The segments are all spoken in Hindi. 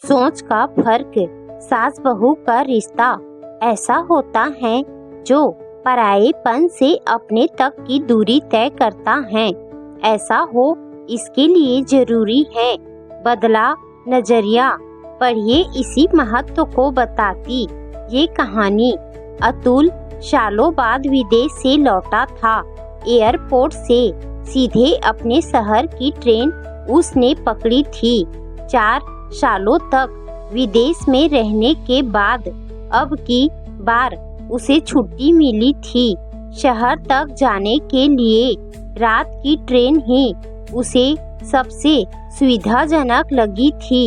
सोच का फर्क। सास बहू का रिश्ता ऐसा होता है जो परायेपन से अपने तक की दूरी तय करता है। ऐसा हो इसके लिए जरूरी है बदला नजरिया। पढ़िए इसी महत्व को बताती ये कहानी। अतुल सालों बाद विदेश से लौटा था। एयरपोर्ट से सीधे अपने शहर की ट्रेन उसने पकड़ी थी। 4 सालों तक विदेश में रहने के बाद अब की बार उसे छुट्टी मिली थी। शहर तक जाने के लिए रात की ट्रेन ही उसे सबसे सुविधाजनक लगी थी।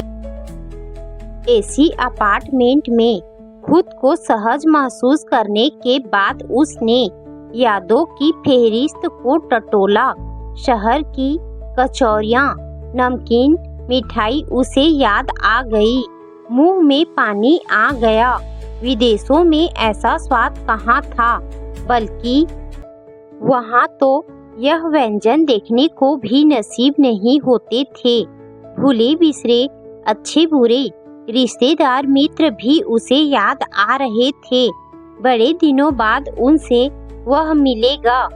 एसी अपार्टमेंट में खुद को सहज महसूस करने के बाद उसने यादों की फेहरिस्त को टटोला। शहर की कचौरियाँ, नमकीन, मिठाई उसे याद आ गई। मुंह में पानी आ गया। विदेशों में ऐसा स्वाद कहाँ था, बल्कि वहाँ तो यह व्यंजन देखने को भी नसीब नहीं होते थे। भूले बिसरे अच्छे बुरे रिश्तेदार मित्र भी उसे याद आ रहे थे। बड़े दिनों बाद उनसे वह मिलेगा।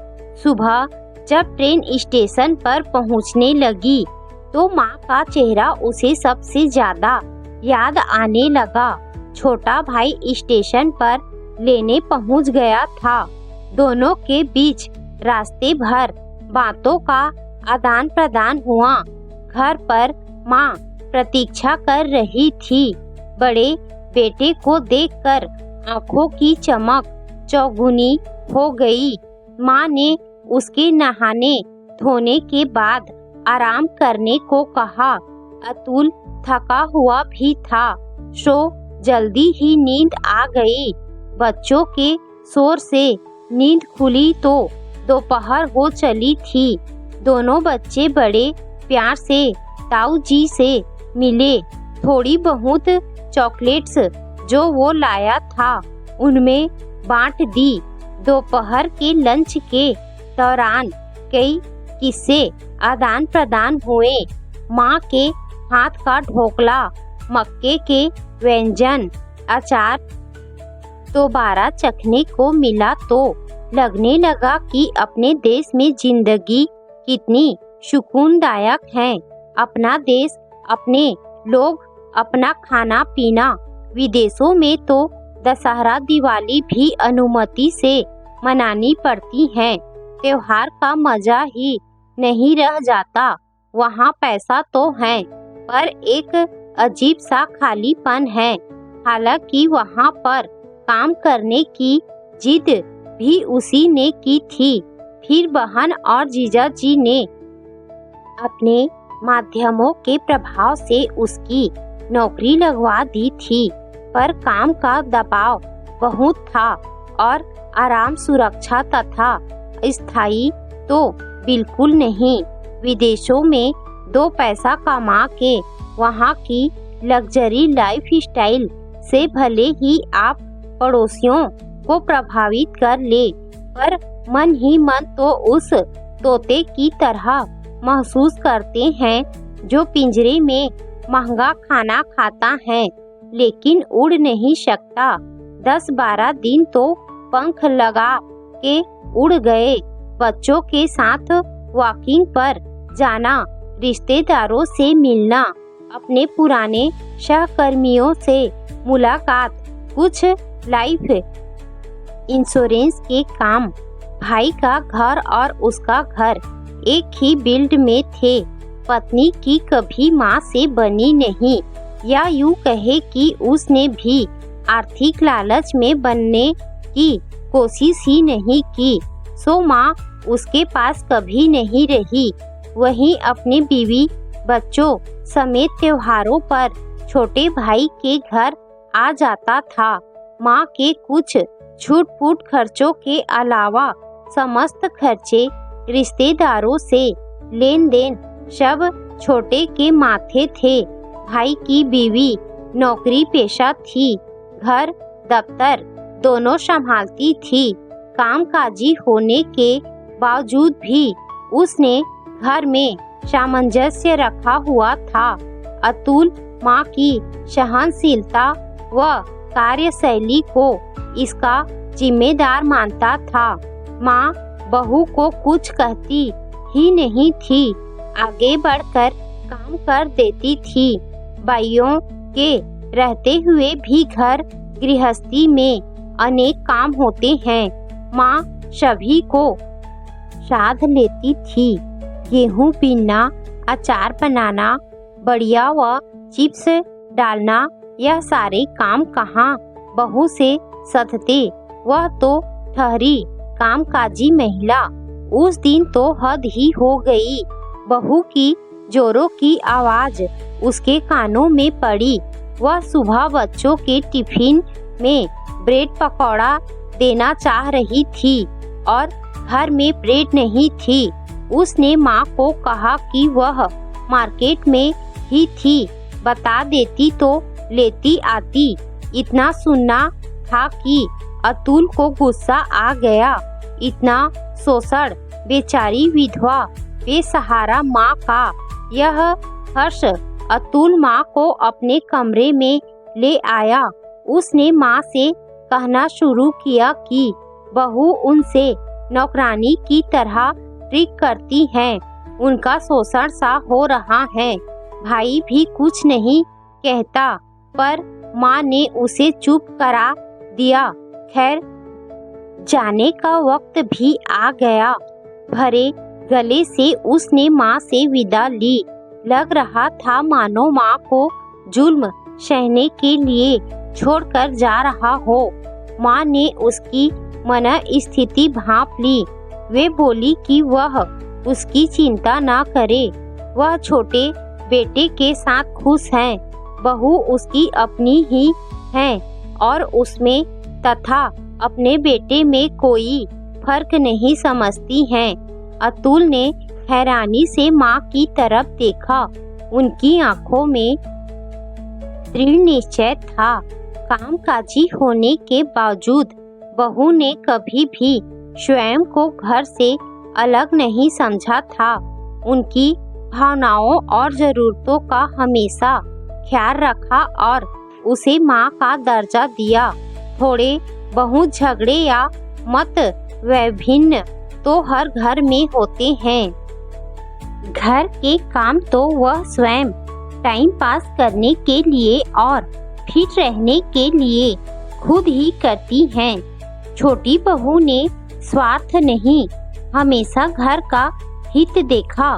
सुबह जब ट्रेन स्टेशन पर पहुंचने लगी तो माँ का चेहरा उसे सबसे ज्यादा याद आने लगा। छोटा भाई स्टेशन पर लेने पहुंच गया था। दोनों के बीच रास्ते भर बातों का आदान प्रदान हुआ। घर पर माँ प्रतीक्षा कर रही थी। बड़े बेटे को देखकर आंखों की चमक चौगुनी हो गई। माँ ने उसके नहाने धोने के बाद आराम करने को कहा। अतुल थका हुआ भी था, सो जल्दी ही नींद आ गई। बच्चों के शोर से नींद खुली तो दोपहर हो चली थी। दोनों बच्चे बड़े प्यार से ताऊ जी से मिले। थोड़ी बहुत चॉकलेट्स जो वो लाया था उनमें बांट दी। दोपहर के लंच के दौरान कई किस्से आदान प्रदान हुए। माँ के हाथ का ढोकला, मक्के के व्यंजन, अचार दोबारा चखने को मिला तो लगने लगा कि अपने देश में जिंदगी कितनी सुकूनदायक है। अपना देश, अपने लोग, अपना खाना पीना। विदेशों में तो दशहरा दिवाली भी अनुमति से मनानी पड़ती है। त्योहार का मजा ही नहीं रह जाता। वहाँ पैसा तो है पर एक अजीब सा खालीपन है। हालांकि वहाँ पर काम करने की जिद भी उसी ने की थी। फिर बहन और जीजा जी ने अपने माध्यमों के प्रभाव से उसकी नौकरी लगवा दी थी। पर काम का दबाव बहुत था और आराम सुरक्षा तथा स्थायी तो बिल्कुल नहीं। विदेशों में 2 पैसा कमा के वहाँ की लग्जरी लाइफ स्टाइल से भले ही आप पड़ोसियों को प्रभावित कर ले, पर मन ही मन तो उस तोते की तरह महसूस करते हैं जो पिंजरे में महंगा खाना खाता है लेकिन उड़ नहीं सकता। 10-12 दिन तो पंख लगा के उड़ गए। बच्चों के साथ वॉकिंग पर जाना, रिश्तेदारों से मिलना, अपने पुराने सहकर्मियों से मुलाकात, कुछ लाइफ इंश्योरेंस के काम। भाई का घर और उसका घर एक ही बिल्ड में थे। पत्नी की कभी माँ से बनी नहीं, या यूँ कहे कि उसने भी आर्थिक लालच में बनने की कोशिश ही नहीं की। सो माँ उसके पास कभी नहीं रही। वहीं अपने बीवी बच्चों समेत त्योहारों पर छोटे भाई के घर आ जाता था। माँ के कुछ छूट-फूट खर्चों के अलावा समस्त खर्चे, रिश्तेदारों से लेन देन सब छोटे के माथे थे। भाई की बीवी नौकरी पेशा थी, घर दफ्तर दोनों संभालती थी। कामकाजी होने के बावजूद भी उसने घर में सामंजस्य रखा हुआ था। अतुल माँ की सहनशीलता व कार्यशैली को इसका जिम्मेदार मानता था। माँ बहू को कुछ कहती ही नहीं थी, आगे बढ़कर काम कर देती थी। भाइयों के रहते हुए भी घर गृहस्थी में अनेक काम होते हैं। माँ सभी को साथ लेती थी। गेहूं बीनना, अचार बनाना, बढ़िया व चिप्स डालना, यह सारे काम कहाँ बहू से सधते। वह तो ठहरी कामकाजी महिला। उस दिन तो हद ही हो गई। बहू की जोरों की आवाज उसके कानों में पड़ी। वह सुबह बच्चों के टिफिन में ब्रेड पकौड़ा देना चाह रही थी और घर में ब्रेड नहीं थी। उसने माँ को कहा कि वह मार्केट में ही थी, बता देती तो लेती आती। इतना सुनना था कि अतुल को गुस्सा आ गया। इतना शोषण, बेचारी विधवा बेसहारा माँ का यह हर्ष अतुल माँ को अपने कमरे में ले आया। उसने माँ से कहना शुरू किया कि बहू उनसे नौकरानी की तरह ट्रीट करती हैं, उनका शोषण सा हो रहा है। भाई भी कुछ नहीं कहता, पर माँ ने उसे चुप करा दिया। खैर, जाने का वक्त भी आ गया। भरे गले से उसने माँ से विदा ली। लग रहा था मानो माँ को जुल्म सहने के लिए छोड़कर जा रहा हो। माँ ने उसकी मन स्थिति भांप ली। वे बोली कि वह उसकी चिंता न करे, वह छोटे बेटे के साथ खुश है। बहू उसकी अपनी ही है और उसमें तथा अपने बेटे में कोई फर्क नहीं समझती है। अतुल ने हैरानी से माँ की तरफ देखा। उनकी आंखों में दृढ़ निश्चय था। कामकाजी होने के बावजूद बहू ने कभी भी स्वयं को घर से अलग नहीं समझा था। उनकी भावनाओं और जरूरतों का हमेशा ख्याल रखा और उसे माँ का दर्जा दिया। थोड़े बहुत झगड़े या मत विभिन्न तो हर घर में होते हैं। घर के काम तो वह स्वयं टाइम पास करने के लिए और फिट रहने के लिए खुद ही करती हैं। छोटी बहू ने स्वार्थ नहीं, हमेशा घर का हित देखा।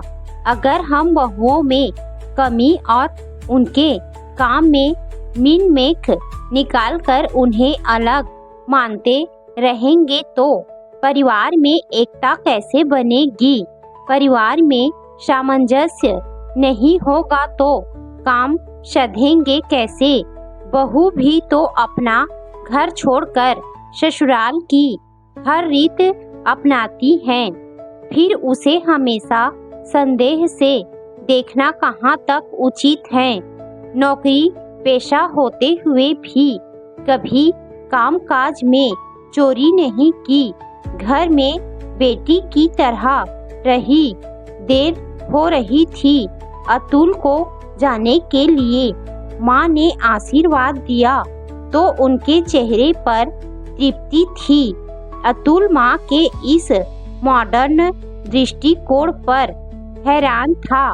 अगर हम बहुओं में कमी और उनके काम में मीन मेख निकाल कर उन्हें अलग मानते रहेंगे तो परिवार में एकता कैसे बनेगी। परिवार में सामंजस्य नहीं होगा तो काम सधेंगे कैसे। बहू भी तो अपना घर छोड़कर ससुराल की हर रीत अपनाती हैं, फिर उसे हमेशा संदेह से देखना कहाँ तक उचित है। नौकरी पेशा होते हुए भी कभी कामकाज में चोरी नहीं की। घर में बेटी की तरह रही। देर हो रही थी अतुल को जाने के लिए। माँ ने आशीर्वाद दिया तो उनके चेहरे पर तृप्ति थी। अतुल माँ के इस मॉडर्न दृष्टिकोण पर हैरान था।